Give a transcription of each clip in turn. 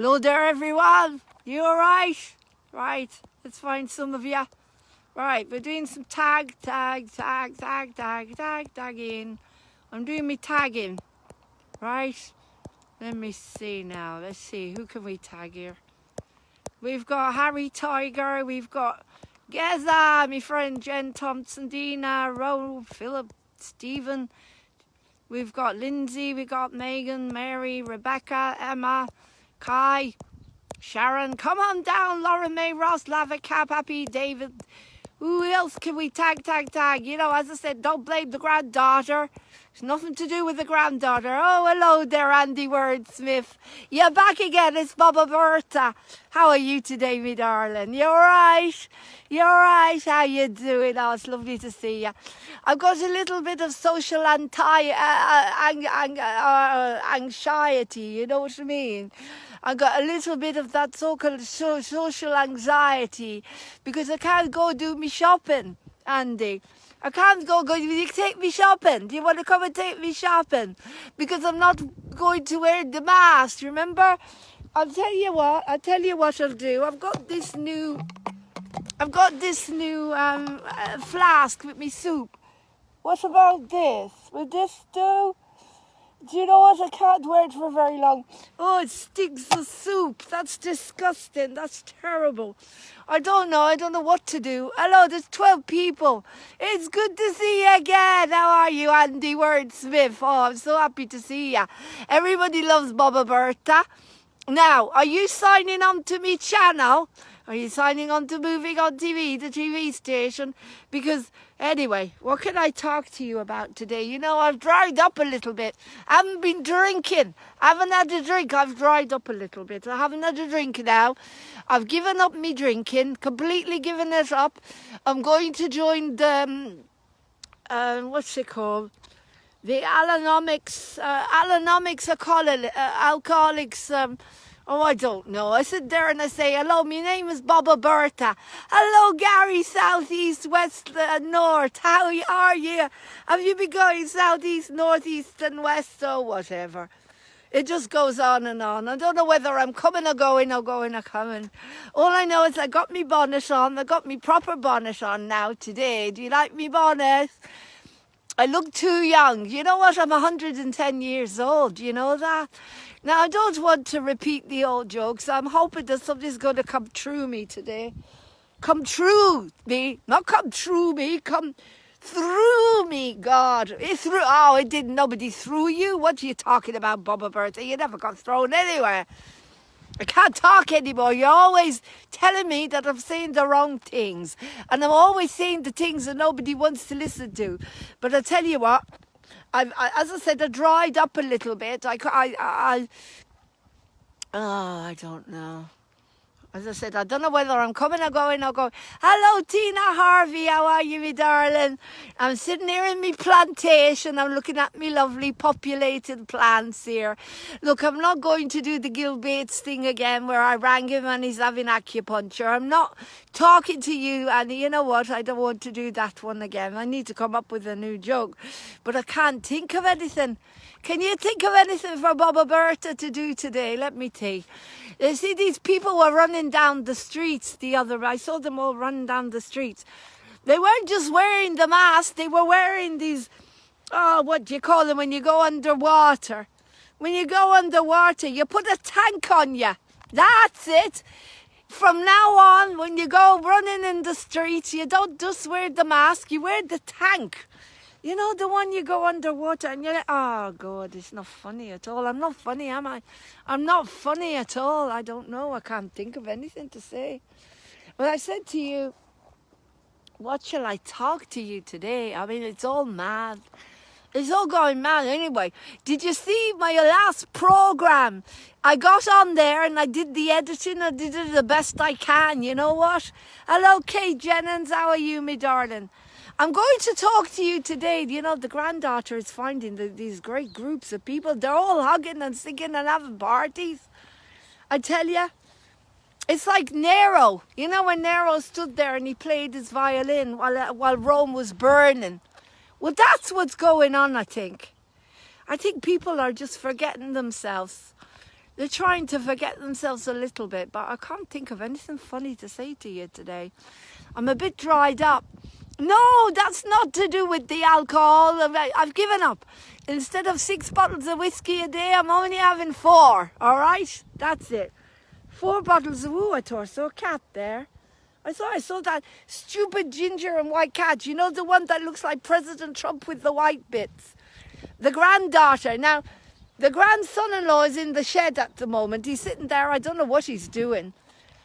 Hello there, everyone. You all right? Right, let's find some of you. Right, we're doing some tagging. I'm doing me tagging. Right, let me see now. Let's see, who can we tag here? We've got Harry Tiger, we've got Geza, my friend Jen Thompson, Dina, Ro, Philip, Stephen. We've got Lindsay, we've got Megan, Mary, Rebecca, Emma, Kai, Sharon. Come on down, Laura May, Ross, Lava, Cap, Happy, David. Who else can we tag? You know, as I said, don't blame the granddaughter. It's nothing to do with the granddaughter. Oh, hello there, Andy Wordsmith. You're back again. It's Bobba Berta. How are you today, me darling? You all right? You all right? How you doing? Oh, it's lovely to see you. I've got a little bit of social anxiety, you know what I mean? I got a little bit of that so-called social anxiety because I can't go do me shopping, Andy. I can't go, will you take me shopping? Do you want to come and take me shopping? Because I'm not going to wear the mask, remember? I'll tell you what I'll do. I've got this new flask with me soup. What about this? Will this do? Do you know what? I can't wear it for very long. Oh, it stinks the soup. That's disgusting. That's terrible. I don't know what to do. Hello, there's 12 people. It's good to see you again. How are you, Andy Wordsmith? Oh, I'm so happy to see you. Everybody loves Bobba Berta. Now, are you signing on to me channel? Are you signing on to Moving On TV, the TV station? Because, anyway, what can I talk to you about today? You know, I've dried up a little bit. I haven't been drinking. I haven't had a drink. I've dried up a little bit. I haven't had a drink now. I've given up me drinking, completely given it up. I'm going to join the, what's it called? The Alcoholics, oh, I don't know. I sit there and I say, hello, my name is Bobba Berta. Hello, Gary, south, east, west, north. How are you? Have you been going south, east, north, east, and west, or whatever? It just goes on and on. I don't know whether I'm coming or going or going or coming. All I know is I got me bonnet on. I got me proper bonnet on now today. Do you like me bonnet? I look too young. You know what? I'm 110 years old. Do you know that? Now, I don't want to repeat the old jokes. I'm hoping that something's going to come true me today. Come true me. Not come true me. Come through me, God. It didn't. Nobody threw you. What are you talking about, Bobba Berta? You never got thrown anywhere. I can't talk anymore. You're always telling me that I'm saying the wrong things. And I'm always saying the things that nobody wants to listen to. But I tell you what, as I said, I dried up a little bit. I don't know. As I said, I don't know whether I'm coming or going or going. Hello, Tina Harvey. How are you, me darling? I'm sitting here in my plantation. I'm looking at me lovely populated plants here. Look, I'm not going to do the Gil Bates thing again where I rang him and he's having acupuncture. I'm not talking to you, and you know what? I don't want to do that one again. I need to come up with a new joke. But I can't think of anything. Can you think of anything for Bobba Berta to do today? Let me think. You see, these people were running down the streets I saw them all running down the streets. They weren't just wearing the mask, they were wearing these, what do you call them when you go underwater? When you go underwater, you put a tank on you. That's it. From now on, when you go running in the streets, you don't just wear the mask, you wear the tank. You know, the one you go underwater and you're like, oh, God, it's not funny at all. I'm not funny, am I? I'm not funny at all. I don't know. I can't think of anything to say. Well, I said to you, what shall I talk to you today? I mean, it's all mad. It's all going mad anyway. Did you see my last program? I got on there and I did the editing. I did it the best I can. You know what? Hello, Kate Jennings. How are you, me darling? I'm going to talk to you today. You know, the granddaughter is finding these great groups of people. They're all hugging and singing and having parties. I tell you, it's like Nero. You know, when Nero stood there and he played his violin while Rome was burning. Well, that's what's going on, I think. I think people are just forgetting themselves. They're trying to forget themselves a little bit, but I can't think of anything funny to say to you today. I'm a bit dried up. No, that's not to do with the alcohol. I've given up. Instead of 6 bottles of whiskey a day, I'm only having 4. All right? That's it. 4 bottles of... Ooh, I saw a cat there. I saw that stupid ginger and white cat. You know, the one that looks like President Trump with the white bits. The granddaughter. Now, the grandson-in-law is in the shed at the moment. He's sitting there. I don't know what he's doing.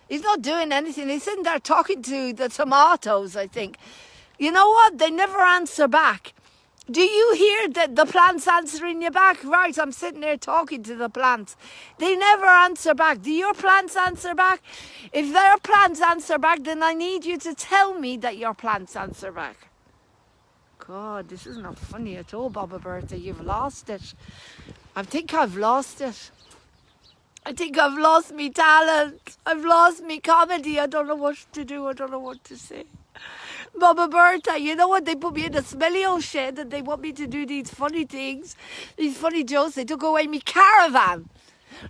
He's not doing anything. He's sitting there talking to the tomatoes, I think. You know what? They never answer back. Do you hear the plants answering you back? Right, I'm sitting there talking to the plants. They never answer back. Do your plants answer back? If their plants answer back, then I need you to tell me that your plants answer back. God, this is not funny at all, Bobba Bertha. You've lost it. I think I've lost it. I think I've lost me talent. I've lost me comedy. I don't know what to do. I don't know what to say. Bobba Bertha, you know what? They put me in a smelly old shed and they want me to do these funny things, these funny jokes. They took away me caravan.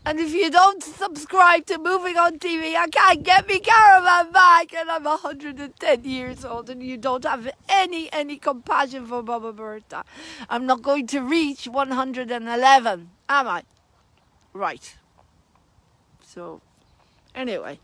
And if you don't subscribe to Moving On TV, I can't get me caravan back. And I'm 110 years old and you don't have any compassion for Bobba Bertha. I'm not going to reach 111, am I? Right. So, anyway.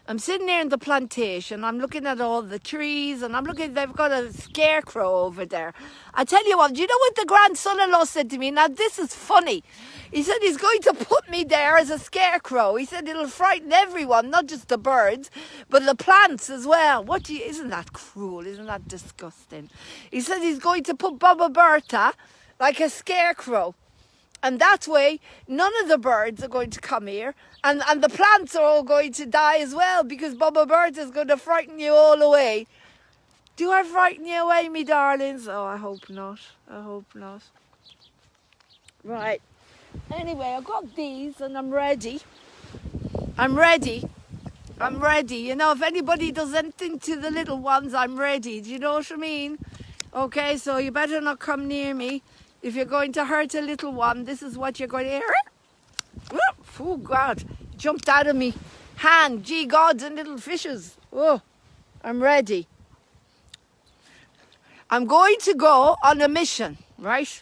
I'm sitting there in the plantation. I'm looking at all the trees and I'm looking, they've got a scarecrow over there. I tell you what, do you know what the grandson-in-law said to me? Now, this is funny. He said he's going to put me there as a scarecrow. He said it'll frighten everyone, not just the birds, but the plants as well. Isn't that cruel? Isn't that disgusting? He said he's going to put Bobba Bertha like a scarecrow. And that way, none of the birds are going to come here. And the plants are all going to die as well because Bobba Bertha is going to frighten you all away. Do I frighten you away, me darlings? Oh, I hope not. I hope not. Right. Anyway, I've got these and I'm ready. I'm ready. I'm ready. You know, if anybody does anything to the little ones, I'm ready. Do you know what I mean? Okay, so you better not come near me. If you're going to hurt a little one, this is what you're going to hear. Oh, God. Jumped out of me hand. Gee, gods and little fishes. Oh, I'm ready. I'm going to go on a mission, right?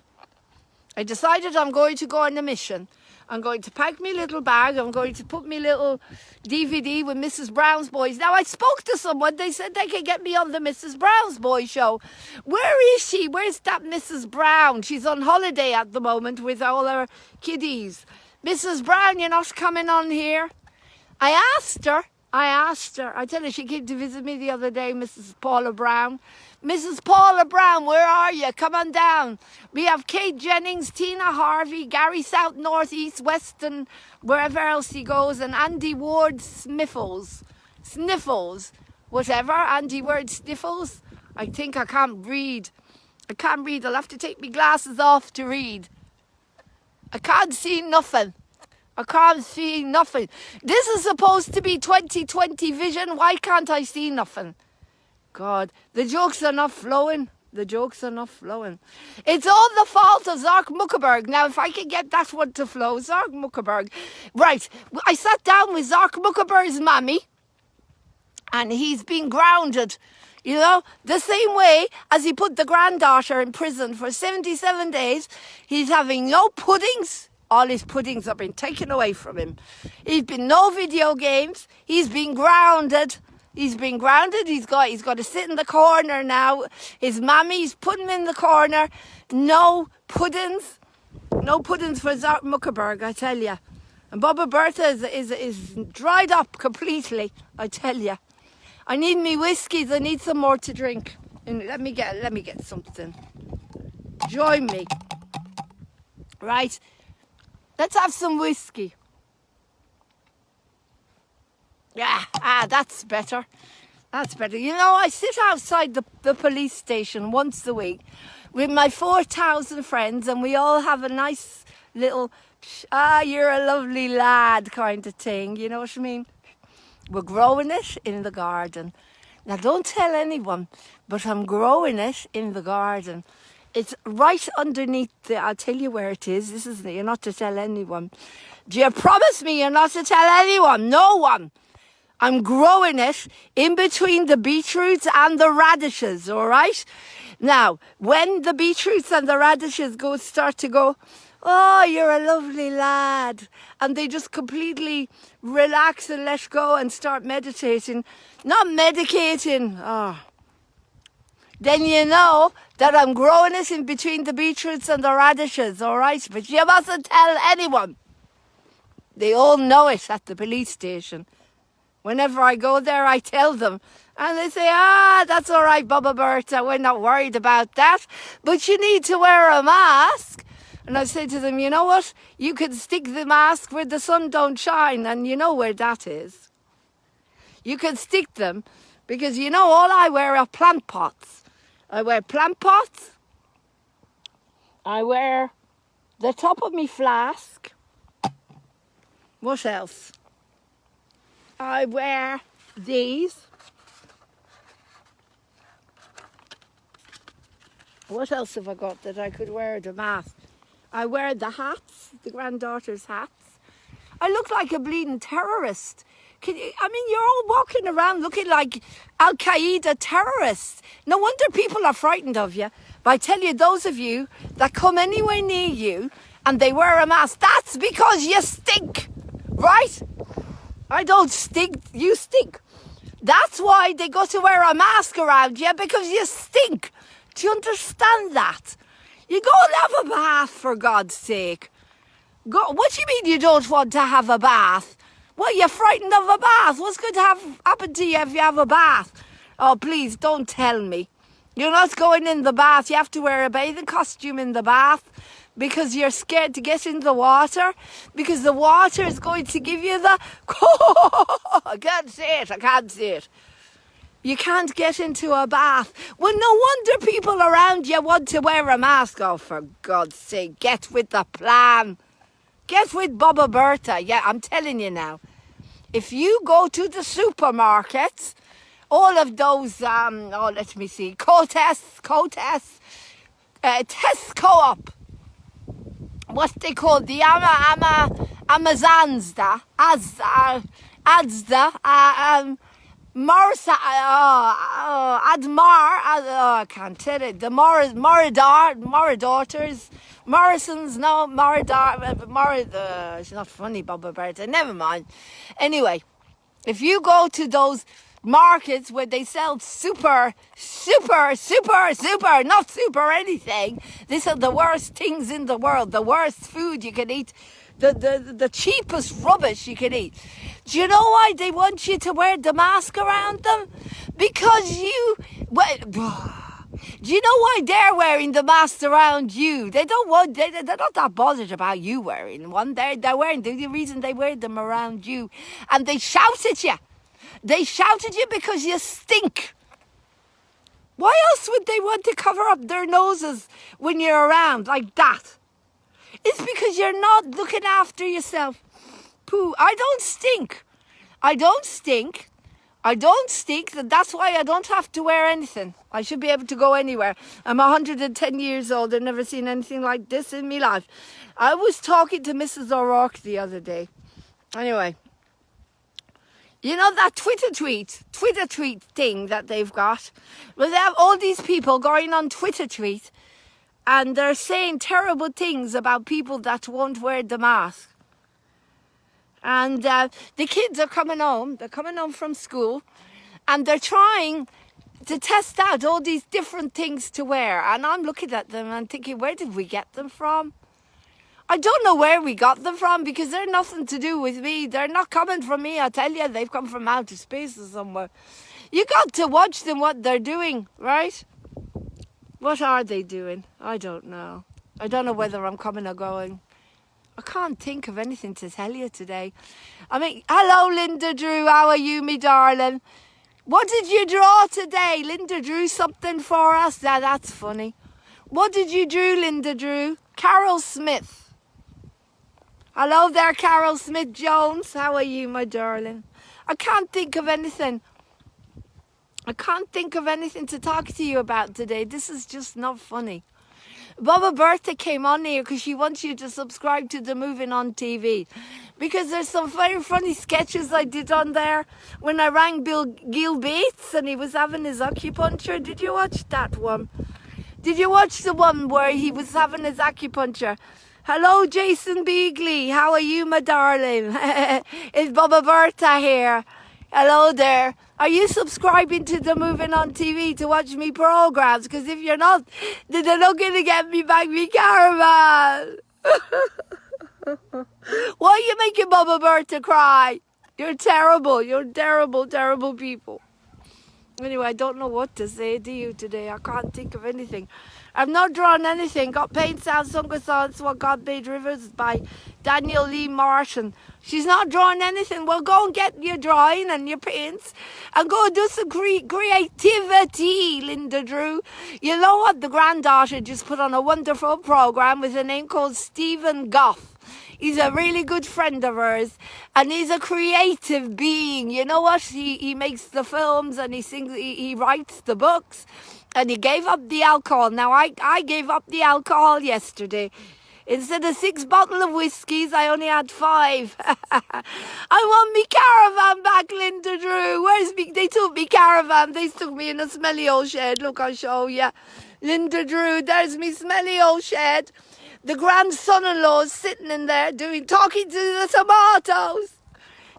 I decided I'm going to go on a mission. I'm going to pack me little bag. I'm going to put me little DVD with Mrs. Brown's Boys. Now, I spoke to someone. They said they could get me on the Mrs. Brown's Boys show. Where is she? Where's that Mrs. Brown? She's on holiday at the moment with all her kiddies. Mrs. Brown, you're not coming on here? I asked her. I tell her, she came to visit me the other day, Mrs. Paula Brown. Mrs. Paula Brown, where are you? Come on down. We have Kate Jennings, Tina Harvey, Gary South, North, East, West, and wherever else he goes, and Andy Ward Sniffles, whatever, Andy Ward Sniffles. I think I can't read. I'll have to take my glasses off to read. I can't see nothing. This is supposed to be 2020 vision. Why can't I see nothing? God, the jokes are not flowing. It's all the fault of Zark Muckerberg. Now, if I can get that one to flow, Zark Muckerberg. Right, I sat down with Zark Muckerberg's mammy, and he's been grounded. You know, the same way as he put the granddaughter in prison for 77 days, he's having no puddings. All his puddings have been taken away from him. He's been no video games. He's been grounded. He's got to sit in the corner now. His mammy's putting him in the corner. No puddings. No puddings for Zark Muckerberg, I tell you. And Bobba Bertha is dried up completely, I tell you. I need me whiskies. I need some more to drink. And let me get something. Join me. Right. Let's have some whiskey. Yeah, that's better. You know, I sit outside the police station once a week with my 4,000 friends and we all have a nice little, you're a lovely lad kind of thing. You know what I mean? We're growing it in the garden. Now, don't tell anyone, but I'm growing it in the garden. It's right underneath I'll tell you where it is. You're not to tell anyone. Do you promise me you're not to tell anyone? No one. I'm growing it in between the beetroots and the radishes, all right? Now, when the beetroots and the radishes start to go, oh, you're a lovely lad, and they just completely relax and let go and start meditating, not medicating, then you know that I'm growing it in between the beetroots and the radishes, all right? But you mustn't tell anyone. They all know it at the police station. Whenever I go there, I tell them. And they say, that's all right, Bubba Berta, we're not worried about that. But you need to wear a mask. And I say to them, you know what? You can stick the mask where the sun don't shine, and you know where that is. You can stick them, because you know all I wear are plant pots. I wear plant pots. I wear the top of me flask. What else? I wear these. What else have I got that I could wear the mask? I wear the hats, the granddaughter's hats. I look like a bleeding terrorist. You're all walking around looking like Al-Qaeda terrorists. No wonder people are frightened of you. But I tell you, those of you that come anywhere near you and they wear a mask, that's because you stink, right? I don't stink, you stink. That's why they got to wear a mask around you, because you stink. Do you understand that? You go and have a bath, for God's sake. What do you mean you don't want to have a bath? What, you're frightened of a bath? What's going to happen to you if you have a bath? Oh, please, don't tell me. You're not going in the bath. You have to wear a bathing costume in the bath because you're scared to get in the water, because the water is going to give you the... I can't say it. You can't get into a bath. Well, no wonder people around you want to wear a mask. Oh, for God's sake, get with the plan. Get with Bobba Berta. Yeah, I'm telling you now. If you go to the supermarkets, all of those, let me see, Tesco up. What they call the Amazonsda, Asda, Morrison, Admar, I can't tell it. The Morridaughters, Morrison's, no, it's not funny, Bubba Berta, never mind. Anyway, if you go to those markets where they sell super, not super anything, these are the worst things in the world, the worst food you can eat, the cheapest rubbish you can eat. Do you know why they want you to wear the mask around them? Because do you know why they're wearing the mask around you? They're not that bothered about you wearing one. They're wearing, the reason they wear them around you. And they shout at you. They shout at you because you stink. Why else would they want to cover up their noses when you're around like that? It's because you're not looking after yourself. Pooh, I don't stink. That's why I don't have to wear anything. I should be able to go anywhere. I'm 110 years old. I've never seen anything like this in my life. I was talking to Mrs. O'Rourke the other day. Anyway, you know that Twitter tweet thing that they've got? Well, they have all these people going on Twitter tweet and they're saying terrible things about people that won't wear the mask. And the kids are coming home. They're coming home from school and they're trying to test out all these different things to wear. And I'm looking at them and thinking, where did we get them from? I don't know where we got them from because they're nothing to do with me. They're not coming from me, I tell you. They've come from outer space or somewhere. You got to watch them, what they're doing, right? What are they doing? I don't know. I don't know whether I'm coming or going. I can't think of anything to tell you today. Hello, Linda Drew. How are you, me darling? What did you draw today? Linda drew something for us. That's funny. What did you draw, Linda Drew? Carol Smith. Hello there, Carol Smith-Jones. How are you, my darling? I can't think of anything. I can't think of anything to talk to you about today. This is just not funny. Bobba Bertha came on here because she wants you to subscribe to the Moving On TV. Because there's some very funny sketches I did on there when I rang Gil Bates and he was having his acupuncture. Did you watch that one? Did you watch the one where he was having his acupuncture? Hello, Jason Beagley. How are you, my darling? It's Bobba Bertha here. Hello there. Are you subscribing to the Moving On TV to watch me programs? Because if you're not, then they're not going to get me back me caravan. Why are you making Bobba Bertha cry? You're terrible. You're terrible, terrible people. Anyway, I don't know what to say to you today. I can't think of anything. I've not drawn anything. Got Paint Sound Sung Songs What God Made Rivers by Daniel Lee Martin. She's not drawing anything. Well, go and get your drawing and your paints and go and do some creativity, Linda Drew. You know what? The granddaughter just put on a wonderful program with a name called Stephen Goff. He's a really good friend of hers, and he's a creative being. You know what? He makes the films and he sings, he writes the books, and he gave up the alcohol. Now, I gave up the alcohol yesterday. Instead of 6 bottles of whiskies, I only had 5. I want me caravan back, Linda Drew. Where's me? They took me caravan. They took me in a smelly old shed. Look, I'll show you. Linda Drew, there's me smelly old shed. The grandson-in-law is sitting in there talking to the tomatoes.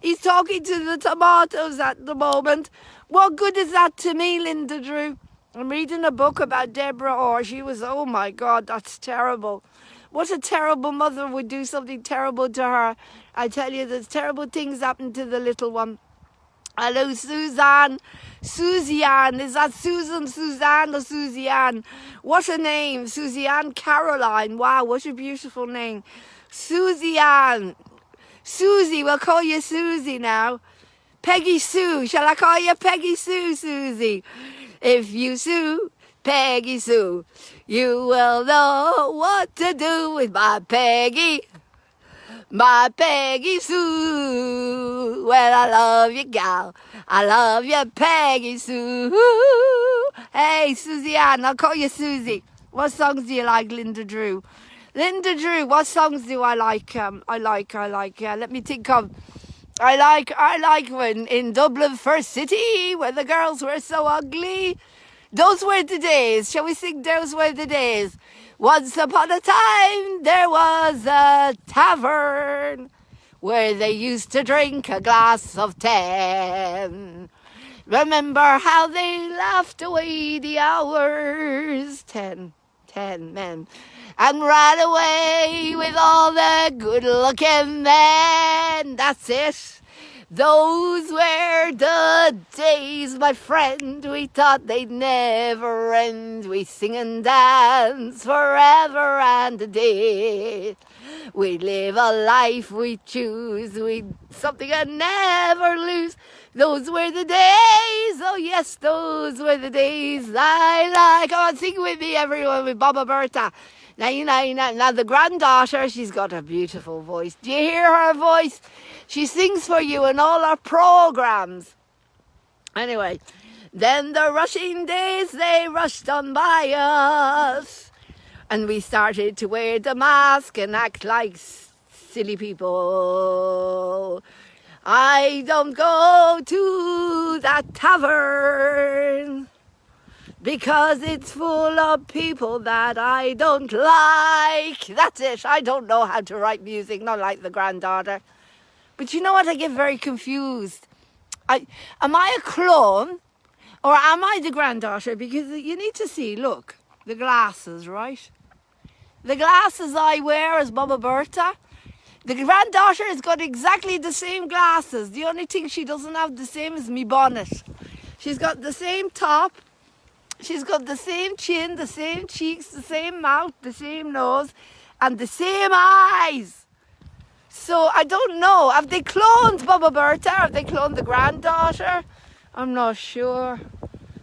He's talking to the tomatoes at the moment. What good is that to me, Linda Drew? I'm reading a book about Deborah Orr. She was, oh my God, that's terrible. What a terrible mother would do something terrible to her. I tell you, there's terrible things happen to the little one. Hello, Suzanne. Susie-Ann. Is that Susan, Suzanne, or Susie-Ann? What a name. Susie-Ann Caroline. Wow, what a beautiful name. Susie-Ann. Susie, we'll call you Susie now. Peggy Sue. Shall I call you Peggy Sue, Susie? If you sue Peggy Sue, you will know what to do with my Peggy. My Peggy Sue, well, I love you, gal. I love you, Peggy Sue. Hey, Susie Ann, I'll call you Susie. What songs do you like, Linda Drew? Linda Drew, what songs do I like? Let me think of. I like when in Dublin First City, where the girls were so ugly. Those were the days. Shall we sing Those Were the Days? Once upon a time, there was a tavern where they used to drink a glass of 10. Remember how they laughed away the hours? 10 men. And ran away with all the good-looking men. That's it. Those were the days, my friend, we thought they'd never end. We sing and dance forever and a day. We live a life we choose, we something I never lose. Those were the days, oh yes, those were the days I like. Come on, sing with me, everyone, with Bobba Bertha. Now the granddaughter, she's got a beautiful voice. Do you hear her voice? She sings for you in all our programs. Anyway, then the rushing days, they rushed on by us. And we started to wear the mask and act like silly people. I don't go to that tavern because it's full of people that I don't like. That's it. I don't know how to write music, not like the granddaughter. But you know what? I get very confused. Am I a clone or am I the granddaughter? Because you need to see, look, the glasses, right? The glasses I wear as Bobba Bertha. The granddaughter has got exactly the same glasses. The only thing she doesn't have the same is me bonnet. She's got the same top. She's got the same chin, the same cheeks, the same mouth, the same nose, and the same eyes. So I don't know. Have they cloned Bobba Bertha? Have they cloned the granddaughter? I'm not sure.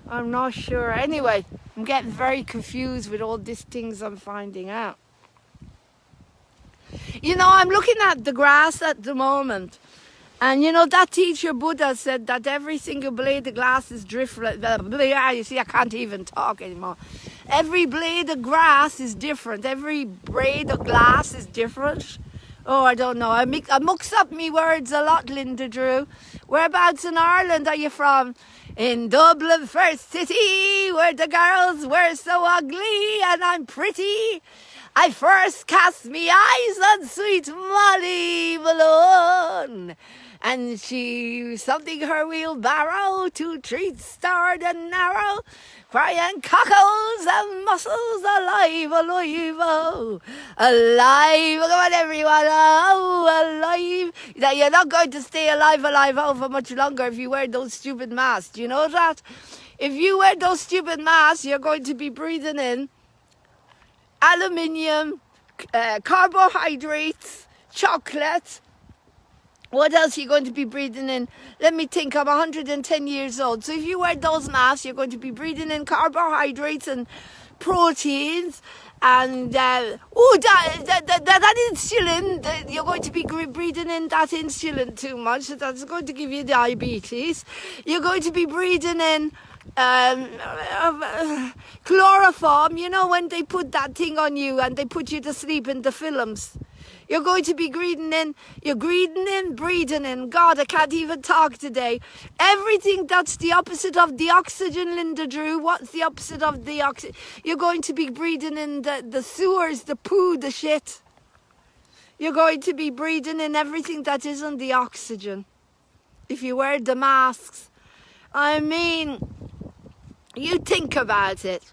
Anyway, I'm getting very confused with all these things I'm finding out. You know, I'm looking at the grass at the moment. And you know, that teacher Buddha said that every single blade of grass is different. You see, I can't even talk anymore. Every blade of grass is different. Every braid of glass is different. Oh, I don't know. I mix up me words a lot, Linda Drew. Whereabouts in Ireland are you from? In Dublin, first city, where the girls were so ugly and I'm pretty. I first cast me eyes on sweet Molly Malone. And she something her wheelbarrow, 2 treats starred and narrow, crying cockles and mussels alive, alive, oh, alive. Come on, everyone, oh, alive. Now, you're not going to stay alive, oh, for much longer if you wear those stupid masks. Do you know that? If you wear those stupid masks, you're going to be breathing in aluminium, carbohydrates, chocolate. What else are you going to be breathing in? Let me think, I'm 110 years old. So if you wear those masks, you're going to be breathing in carbohydrates and proteins and that insulin. You're going to be breathing in that insulin too much. That's going to give you diabetes. You're going to be breathing in chloroform. You know when they put that thing on you and they put you to sleep in the films. You're going to be breathing in, breathing in. God, I can't even talk today. Everything that's the opposite of the oxygen, Linda Drew. What's the opposite of the oxygen? You're going to be breathing in the sewers, the poo, the shit. You're going to be breathing in everything that isn't the oxygen. If you wear the masks. I mean, you think about it.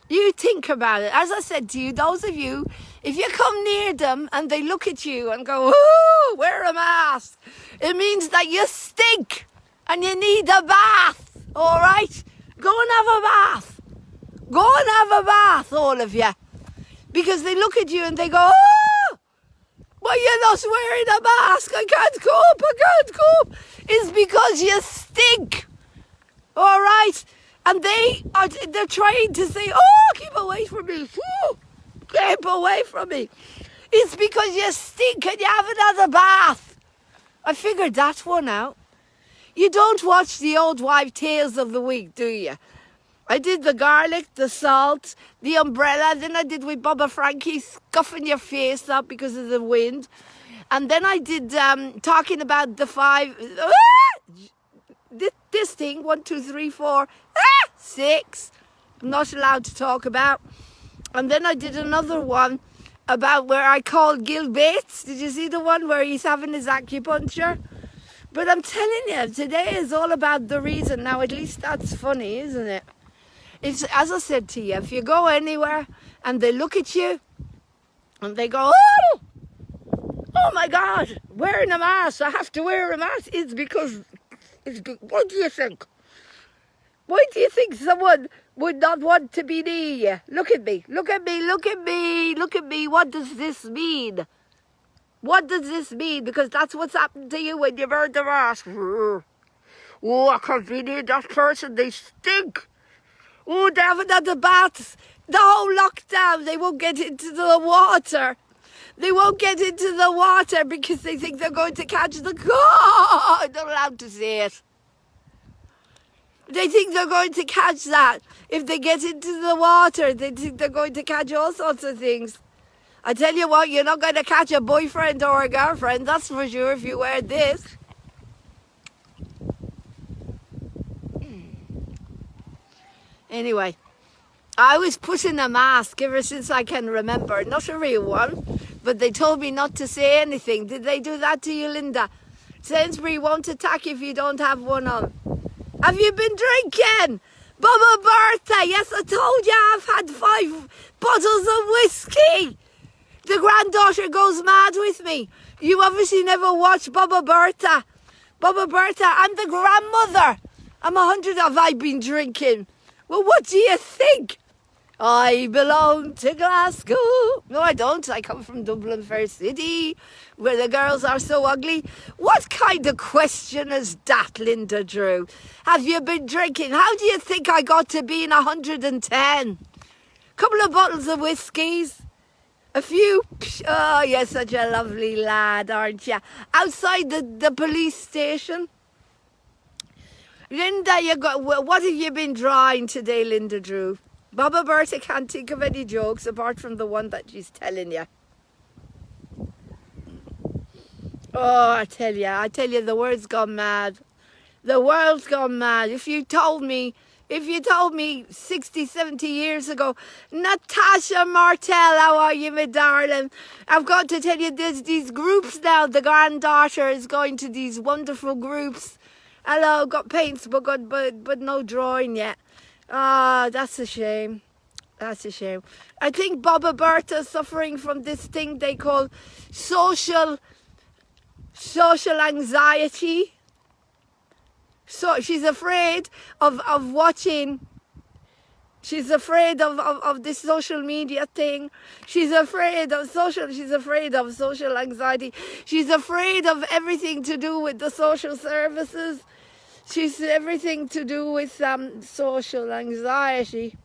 You think about it. As I said to you, those of you, if you come near them and they look at you and go, ooh, wear a mask, it means that you stink and you need a bath, all right? Go and have a bath. Go and have a bath, all of you. Because they look at you and they go, oh, why you're not wearing a mask? I can't cope. It's because you stink, all right? And they're trying to say, oh, keep away from me. Ooh, keep away from me. It's because you stink and you haven't had a bath. I figured that one out. You don't watch the Old Wife Tales of the Week, do you? I did the garlic, the salt, the umbrella. Then I did with Bobba Frankie scuffing your face up because of the wind. And then I did talking about the 5... This thing, 1, 2, 3, 4, 6, I'm not allowed to talk about. And then I did another one about where I called Gil Bates. Did you see the one where he's having his acupuncture? But I'm telling you, today is all about the reason. Now, at least that's funny, isn't it? It's, as I said to you, if you go anywhere and they look at you and they go, oh my God, wearing a mask, I have to wear a mask. It's because... What do you think? Why do you think someone would not want to be near you? Look at me. What does this mean? What does this mean? Because that's what's happened to you when you wear the mask. Oh, I can't be near that person. They stink. Oh, they haven't had the baths. The whole lockdown. They won't get into the water. They won't get into the water because they think they're going to catch the cold. I'm not allowed to say it. They think they're going to catch that. If they get into the water, they think they're going to catch all sorts of things. I tell you what, you're not going to catch a boyfriend or a girlfriend, that's for sure, if you wear this. Anyway, I was putting a mask ever since I can remember. Not a real one. But they told me not to say anything. Did they do that to you, Linda? Sainsbury won't attack if you don't have one on. Have you been drinking? Bobba Bertha, yes, I told you I've had 5 bottles of whiskey. The granddaughter goes mad with me. You obviously never watched Bobba Bertha. Bobba Bertha, I'm the grandmother. I'm 100. Have I been drinking? Well, what do you think? I belong to Glasgow. No, I don't. I come from Dublin, fair city, where the girls are so ugly. What kind of question is that, Linda Drew? Have you been drinking? How do you think I got to being 110? Couple of bottles of whiskies. A few. Oh, you're such a lovely lad, aren't you? Outside the police station. Linda, what have you been drawing today, Linda Drew? Bobba Berta can't think of any jokes apart from the one that she's telling you. Oh, I tell you, the world's gone mad. The world's gone mad. If you told me 60, 70 years ago, Natasha Martel, how are you, my darling? I've got to tell you, there's these groups now. The granddaughter is going to these wonderful groups. Hello, got paints, but no drawing yet. Ah, that's a shame. That's a shame. I think Bobba Berta's suffering from this thing they call social anxiety. So she's afraid of watching. She's afraid of this social media thing. She's afraid of social anxiety. She's afraid of everything to do with the social services. She's everything to do with social anxiety.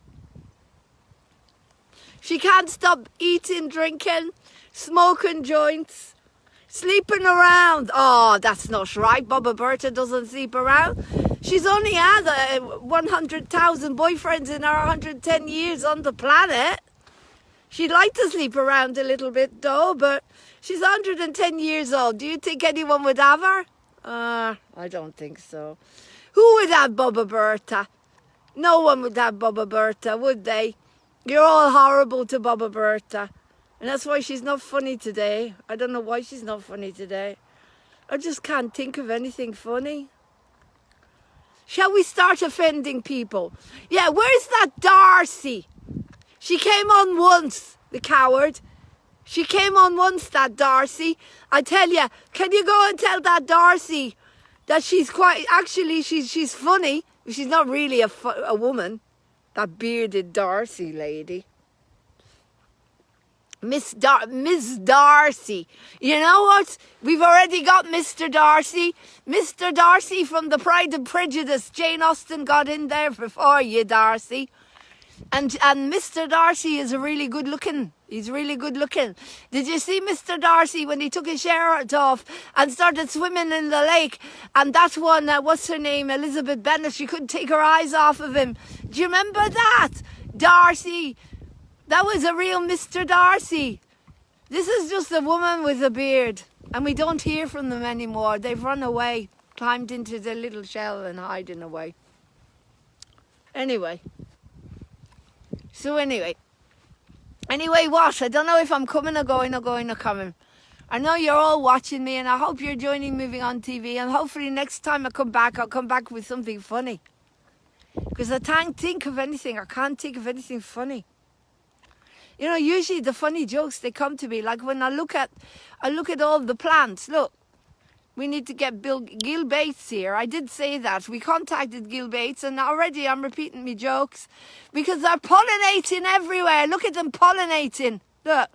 She can't stop eating, drinking, smoking joints, sleeping around. Oh, that's not right. Bobba Berta doesn't sleep around. She's only had 100,000 boyfriends in her 110 years on the planet. She'd like to sleep around a little bit though, but she's 110 years old. Do you think anyone would have her? I don't think so. Who would have Bobba Berta? No one would have Bobba Berta, would they? You're all horrible to Bobba Berta. And that's why she's not funny today. I don't know why she's not funny today. I just can't think of anything funny. Shall we start offending people? Yeah, where's that Darcy? She came on once, the coward. She came on once, that Darcy. I tell you, can you go and tell that Darcy that she's she's funny. She's not really a woman. That bearded Darcy lady. Miss Darcy. You know what? We've already got Mr. Darcy. Mr. Darcy from the Pride and Prejudice. Jane Austen got in there before you, Darcy. And Mr. Darcy is really good looking. He's really good looking. Did you see Mr. Darcy when he took his shirt off and started swimming in the lake? And that one, what's her name? Elizabeth Bennet. She couldn't take her eyes off of him. Do you remember that? Darcy. That was a real Mr. Darcy. This is just a woman with a beard. And we don't hear from them anymore. They've run away, climbed into their little shell and hiding away. Anyway. Anyway, what? I don't know if I'm coming or going or coming. I know you're all watching me and I hope you're joining Moving On TV. And hopefully next time I come back, I'll come back with something funny. Because I can't think of anything. I can't think of anything funny. You know, usually the funny jokes, they come to me. Like when I look at all the plants. Look, we need to get Gil Bates here. I did say that. We contacted Gil Bates and already I'm repeating my jokes. Because they're pollinating everywhere. Look at them pollinating. Look,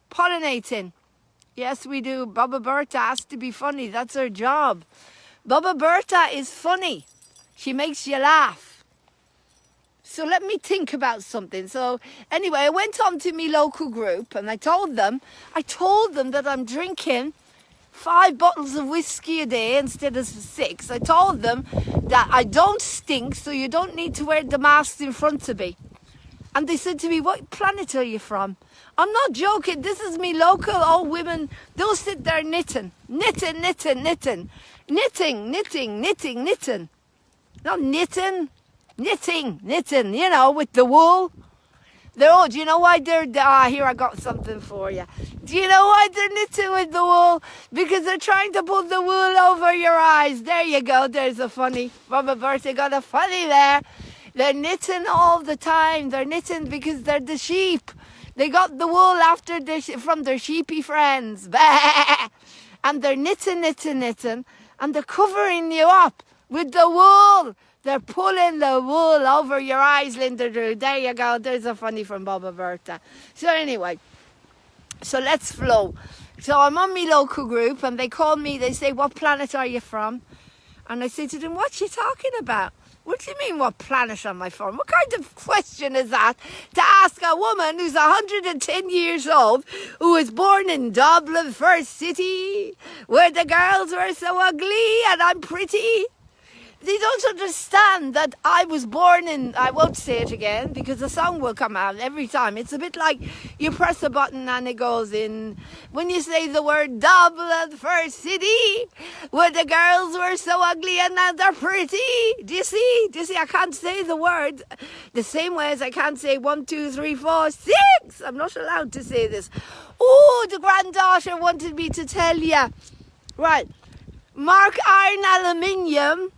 pollinating. Yes, we do. Bobba Berta has to be funny. That's her job. Bobba Berta is funny. She makes you laugh. So let me think about something. So anyway, I went on to my local group and I told them that I'm drinking 5 bottles of whiskey a day instead of 6. I told them that I don't stink, so you don't need to wear the masks in front of me. And they said to me, what planet are you from? I'm not joking. This is me local old women. They'll sit there knitting. Knitting. Not knitting. Knitting, you know, with the wool. Do you know why they're, here I got something for you. Do you know why they're knitting with the wool? Because they're trying to put the wool over your eyes. There you go, there's a funny. Bobba Berta got a funny there. They're knitting all the time. They're knitting because they're the sheep. They got the wool from their sheepy friends. And they're knitting. And they're covering you up with the wool. They're pulling the wool over your eyes, Linda Drew. There you go. There's a funny from Bobba Berta. So anyway, so let's flow. So I'm on my local group and they call me. They say, what planet are you from? And I say to them, what you talking about? What do you mean, what planet am I from? What kind of question is that to ask a woman who's 110 years old, who was born in Dublin, first city, where the girls were so ugly and I'm pretty? They don't understand that I was born in, I won't say it again because the song will come out every time. It's a bit like you press a button and it goes in. When you say the word Dublin first city, where the girls were so ugly and now they're pretty. Do you see? I can't say the word the same way as I can't say 1, 2, 3, 4, 6. I'm not allowed to say this. Oh, the granddaughter wanted me to tell you. Right. Mark Iron Aluminium.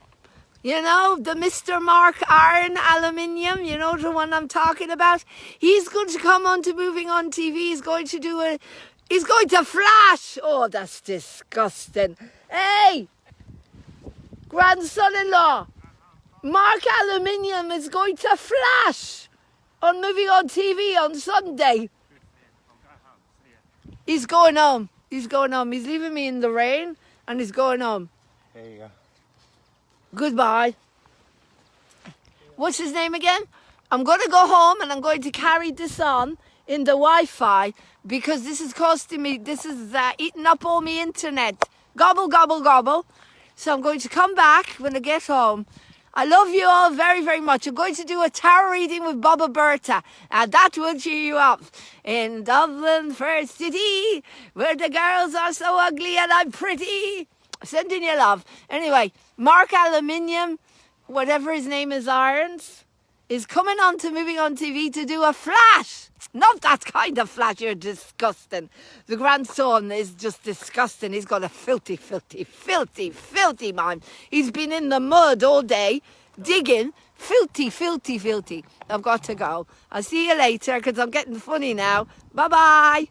You know, the Mr. Mark Iron Aluminium, you know the one I'm talking about? He's going to come on to Moving on TV. He's going to flash. Oh, that's disgusting. Hey, grandson-in-law, Mark Aluminium is going to flash on Moving on TV on Sunday. He's going home. He's leaving me in the rain and he's going home. There you go. Goodbye. What's his name again? I'm going to go home and I'm going to carry this on in the Wi-Fi because this is costing me, this is eating up all my internet. Gobble, gobble, gobble. So I'm going to come back when I get home. I love you all very, very much. I'm going to do a tarot reading with Bobba Berta, and that will cheer you up. In Dublin first city, where the girls are so ugly and I'm pretty. Sending you love. Anyway, Mark Aluminium, whatever his name is, Irons, is coming on to Moving on TV to do a flash. Not that kind of flash, you're disgusting. The grandson is just disgusting. He's got a filthy, filthy, filthy, filthy mind. He's been in the mud all day, digging. Filthy, filthy, filthy. I've got to go. I'll see you later because I'm getting funny now. Bye-bye.